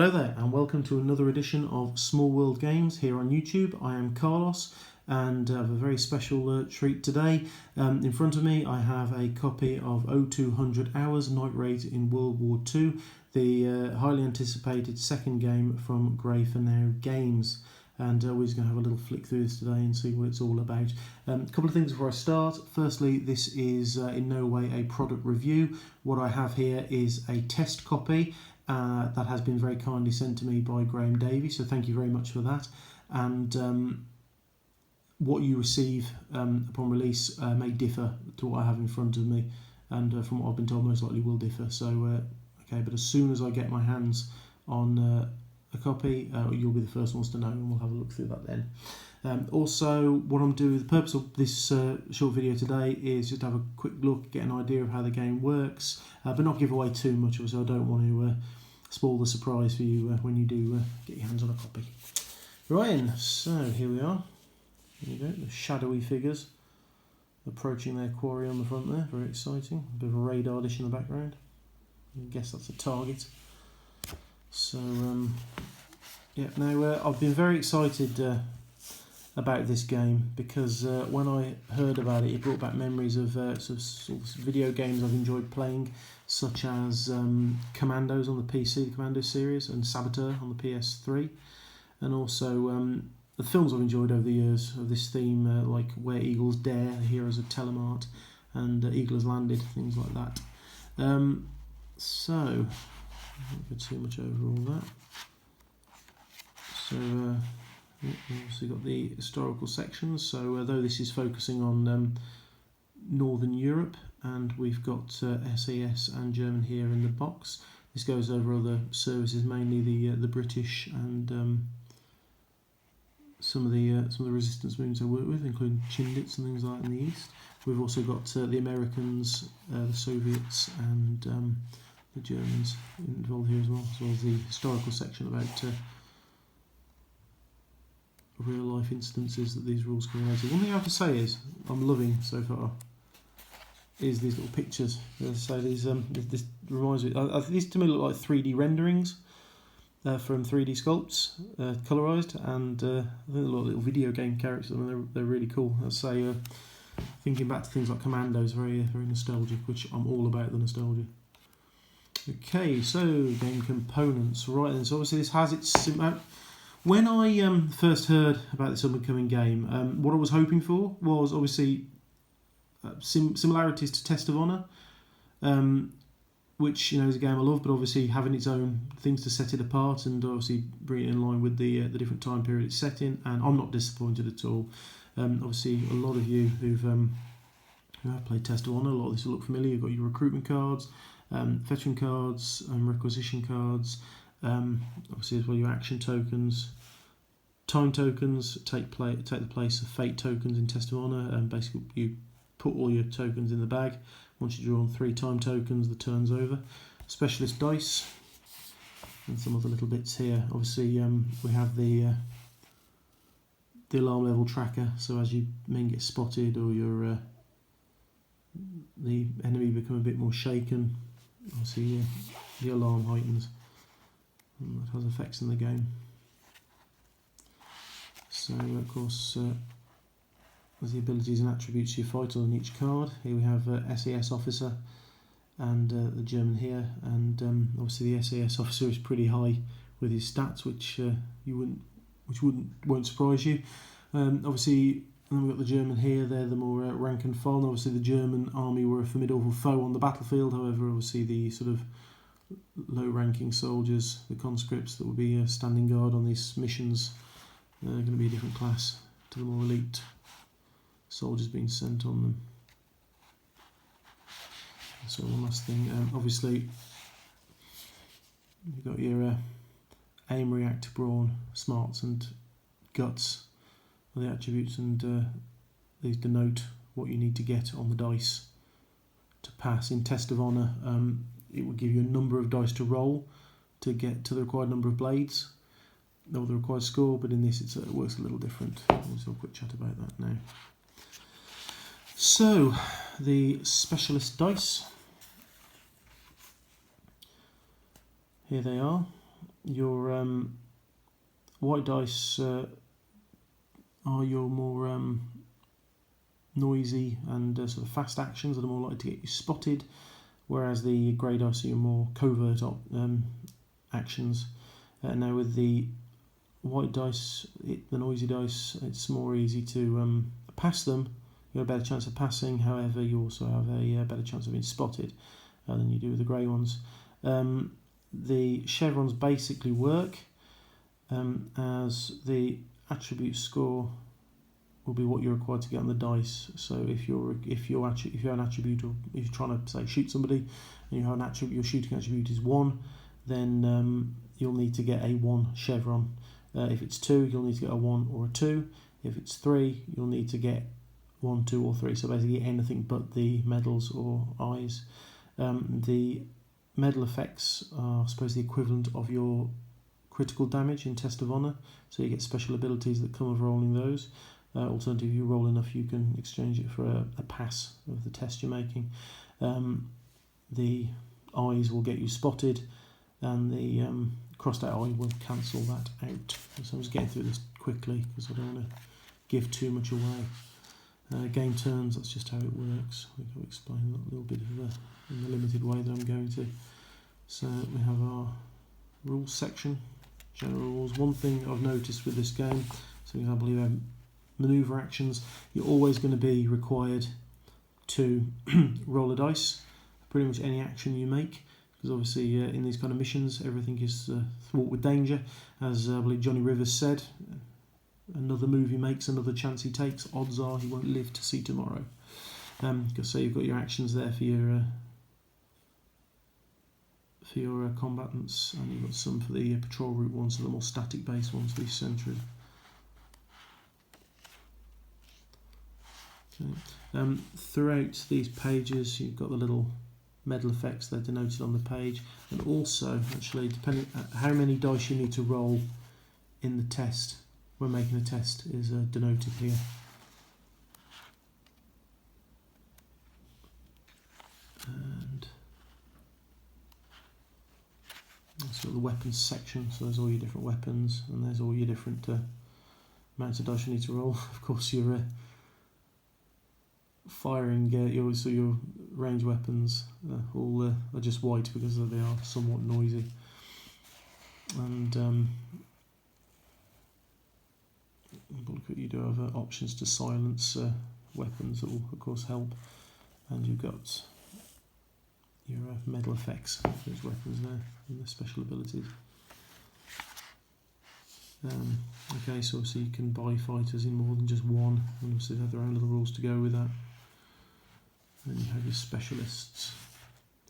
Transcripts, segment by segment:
Hello there and welcome to another edition of Small World Games here on YouTube. I am Carlos and I have a very special treat today. In front of me I have a copy of 0200 Hours Night Raid in World War II, the highly anticipated second game from Grey for Now Games. And we're just going to have a little flick through this today and see what it's all about. A couple of things before I start. Firstly, this is in no way a product review. What I have here is a test copy that has been very kindly sent to me by Graham Davies, so thank you very much for that. And what you receive upon release may differ to what I have in front of me, and from what I've been told, most likely will differ. So, okay, but as soon as I get my hands on a copy, you'll be the first ones to know, and we'll have a look through that then. Also, what I'm doing, the purpose of this short video today is just to have a quick look, get an idea of how the game works, but not give away too much, so I don't want to spoil the surprise for you when you do get your hands on a copy. Right, so here we are. There you go, the shadowy figures approaching their quarry on the front there, very exciting. A bit of a radar dish in the background. I guess that's a target. So, yeah, now I've been very excited about this game because when I heard about it, it brought back memories of sort of video games I've enjoyed playing, such as Commandos on the PC, the Commando series, and Saboteur on the PS3, and also the films I've enjoyed over the years of this theme, like Where Eagles Dare, The Heroes of Telemark, and Eagle Has Landed, things like that. So, I won't go too much over all that. So, we've obviously got the historical sections, so though this is focusing on Northern Europe, and we've got SAS and German here in the box. This goes over other services, mainly the British and some of the resistance movements I work with, including Chindits and things like that in the east. We've also got the Americans, the Soviets, and the Germans involved here as well as the historical section about real life instances that these rules come related. One thing I have to say is I'm loving so far is these little pictures. As I say, these this reminds me. These to me look like 3D renderings from 3D sculpts, colorized, and I think they're little video game characters. I mean, they're really cool. I say, thinking back to things like Commandos, very nostalgic, which I'm all about the nostalgia. Okay, so game components. Right then, so obviously this has its... When I first heard about this up-and-coming game, what I was hoping for was obviously similarities to Test of Honor, which is a game I love, but obviously having its own things to set it apart and obviously bring it in line with the different time period it's set in. And I'm not disappointed at all. Obviously, a lot of you who have played Test of Honor, a lot of this will look familiar. You've got your recruitment cards, veteran cards, requisition cards. Obviously as well your action tokens, time tokens take the place of fate tokens in Test of Honor, and basically you put all your tokens in the bag. Once you draw on 3 time tokens, the turn's over. Specialist dice and some other little bits here. Obviously we have the alarm level tracker, so as your men get spotted or the enemy become a bit more shaken, obviously the alarm heightens. And that has effects in the game. So, of course, there's the abilities and attributes you fight on each card. Here we have SAS officer and the German here, and obviously the SAS officer is pretty high with his stats, which won't surprise you. Obviously, and then we've got the German here. They're the more rank and file. And obviously, the German army were a formidable foe on the battlefield. However, obviously the sort of low-ranking soldiers, the conscripts that will be standing guard on these missions, they're going to be a different class to the more elite soldiers being sent on them. So one last thing, obviously you've got your aim, react, brawn, smarts and guts are the attributes, and these denote what you need to get on the dice to pass. In Test of Honor, it will give you a number of dice to roll to get to the required number of blades, or the required score, but in this it works a little different. We'll just have a quick chat about that now. So, the specialist dice. Here they are. your white dice are your more noisy and sort of fast actions that are more likely to get you spotted, whereas the grey dice are your more covert actions. Now with the white dice, the noisy dice, it's more easy to pass them. You have a better chance of passing, however you also have a better chance of being spotted than you do with the grey ones. The chevrons basically work as the attribute score will be what you're required to get on the dice. So if you have an attribute, or if you're trying to say shoot somebody, and you have an attribute, your shooting attribute is 1, then you'll need to get a 1 chevron. If it's 2, you'll need to get a 1 or a 2. If it's 3, you'll need to get 1, 2, or 3. So basically anything but the medals or eyes. The medal effects are, I suppose, the equivalent of your critical damage in Test of Honour. So you get special abilities that come of rolling those. Alternatively, if you roll enough, you can exchange it for a pass of the test you're making. The eyes will get you spotted, and the crossed out eye will cancel that out. So I'm just getting through this quickly because I don't want to give too much away. Game turns, that's just how it works. I think I'll explain that a little bit in the limited way that I'm going to. So we have our rules section, general rules. One thing I've noticed with this game, so for example, you have manoeuvre actions, you're always going to be required to roll a dice for pretty much any action you make, because obviously in these kind of missions everything is fraught with danger. As I believe Johnny Rivers said, another move he makes, another chance he takes, odds are he won't live to see tomorrow. So you've got your actions there for your combatants, and you've got some for the patrol route ones, so the more static based ones, the sentry. Okay. Throughout these pages you've got the little medal effects, they're denoted on the page, and also actually depending on how many dice you need to roll in the test when making a test is denoted here. And so the weapons section, so there's all your different weapons, and there's all your different amounts of dice you need to roll. Of course, your firing, your range weapons all are just white because they are somewhat noisy. And you do have options to silence weapons that will of course help, and you've got your medal effects for those weapons there and their special abilities. Okay, so obviously you can buy fighters in more than just one, and obviously they have their own little rules to go with that. Then you have your specialists,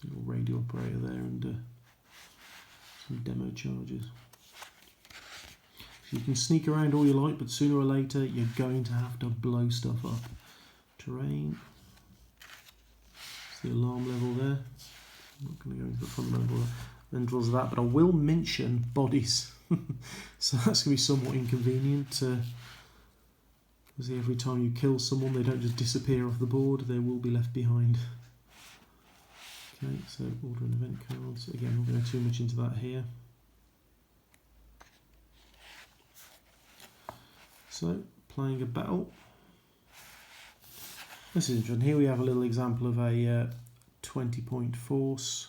your radio operator there, and some demo charges. So you can sneak around all you like, but sooner or later you're going to have to blow stuff up. Terrain. It's the alarm level there. I'm not going to go into the fundamentals of that, but I will mention bodies. So that's going to be somewhat inconvenient. Because every time you kill someone, they don't just disappear off the board, they will be left behind. Okay, so order and event cards. Again, we're going to go too much into that here. So, playing a battle. This is interesting. Here we have a little example of a 20-point force.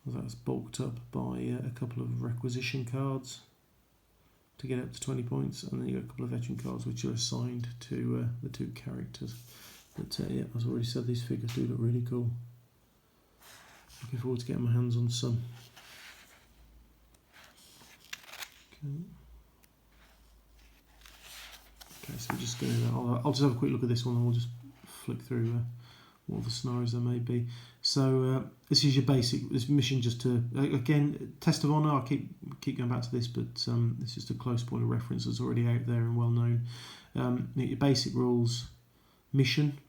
That's bulked up by a couple of requisition cards to get up to 20 points, and then you got a couple of veteran cards which are assigned to the two characters. But yeah, as I already said, these figures do look really cool. Looking forward to getting my hands on some. Okay, so we're just going to, I'll just have a quick look at this one and we'll just flick through what the scenarios there may be. So this is your basic, this mission just to, again, Test of Honour, I'll keep going back to this, but this is just a close point of reference that's already out there and well known. Your basic rules, mission,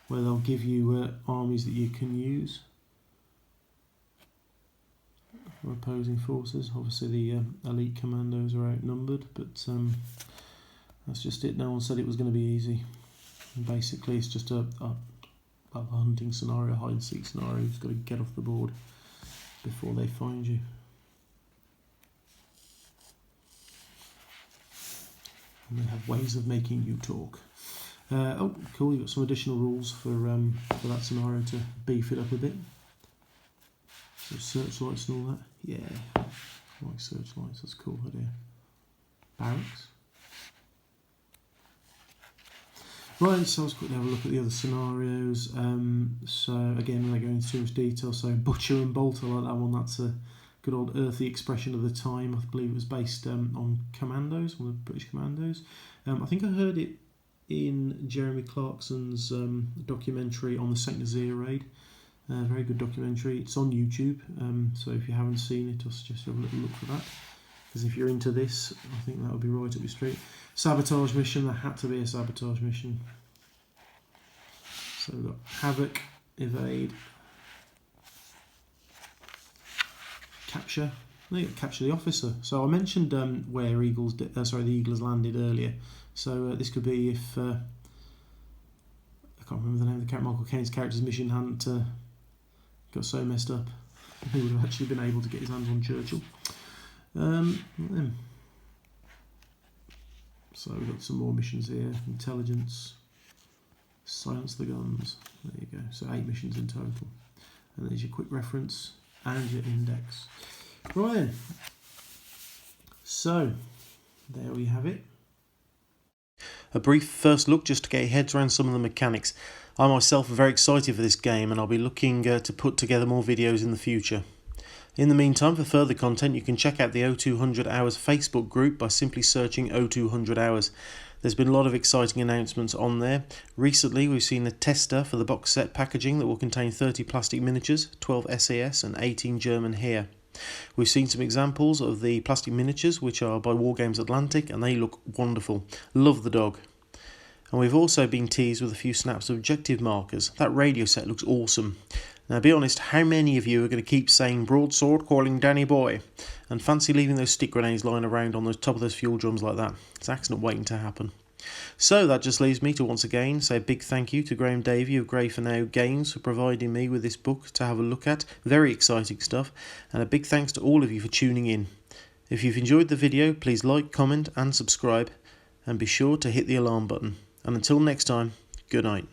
where they'll give you armies that you can use for opposing forces. Obviously the elite commandos are outnumbered, but that's just it. No one said it was going to be easy. And basically it's just a hunting scenario, a hide and seek scenario. You've just got to get off the board before they find you. and they have ways of making you talk. Oh, cool! You've got some additional rules for that scenario to beef it up a bit. So searchlights and all that. Yeah, I like searchlights. That's a cool idea. Barracks. Right, so let's quickly have a look at the other scenarios. So again, without going into too much detail, so Butcher and Bolt, I like that one. That's a good old earthy expression of the time. I believe it was based on Commandos, one of the British Commandos. I think I heard it in Jeremy Clarkson's documentary on the Saint Nazaire raid. Very good documentary. It's on YouTube, so if you haven't seen it, I suggest you have a little look for that. Because if you're into this, I think that would be right up your street. Sabotage mission, there had to be a sabotage mission. So we've got Havoc, Evade, Capture. There you go, Capture the Officer. So I mentioned where the Eagles landed earlier. So this could be if I can't remember the name of the character, Michael Caine's character's mission hadn't got so messed up, he would have actually been able to get his hands on Churchill. So we've got some more missions here. Intelligence, silence the guns. There you go. So 8 missions in total. And there's your quick reference and your index. Right then. So there we have it. A brief first look just to get your heads around some of the mechanics. I myself am very excited for this game, and I'll be looking to put together more videos in the future. In the meantime, for further content, you can check out the O200 Hours Facebook group by simply searching O200 Hours. There's been a lot of exciting announcements on there. Recently, we've seen a tester for the box set packaging that will contain 30 plastic miniatures, 12 SAS and 18 German Heer. We've seen some examples of the plastic miniatures, which are by Wargames Atlantic, and they look wonderful. Love the dog. And we've also been teased with a few snaps of objective markers. That radio set looks awesome. Now, be honest, how many of you are going to keep saying broadsword calling Danny boy and fancy leaving those stick grenades lying around on the top of those fuel drums like that? It's an accident waiting to happen. So that just leaves me to once again say a big thank you to Graham Davey of Grey For Now Games for providing me with this book to have a look at. Very exciting stuff. And a big thanks to all of you for tuning in. If you've enjoyed the video, please like, comment and subscribe. And be sure to hit the alarm button. And until next time, good night.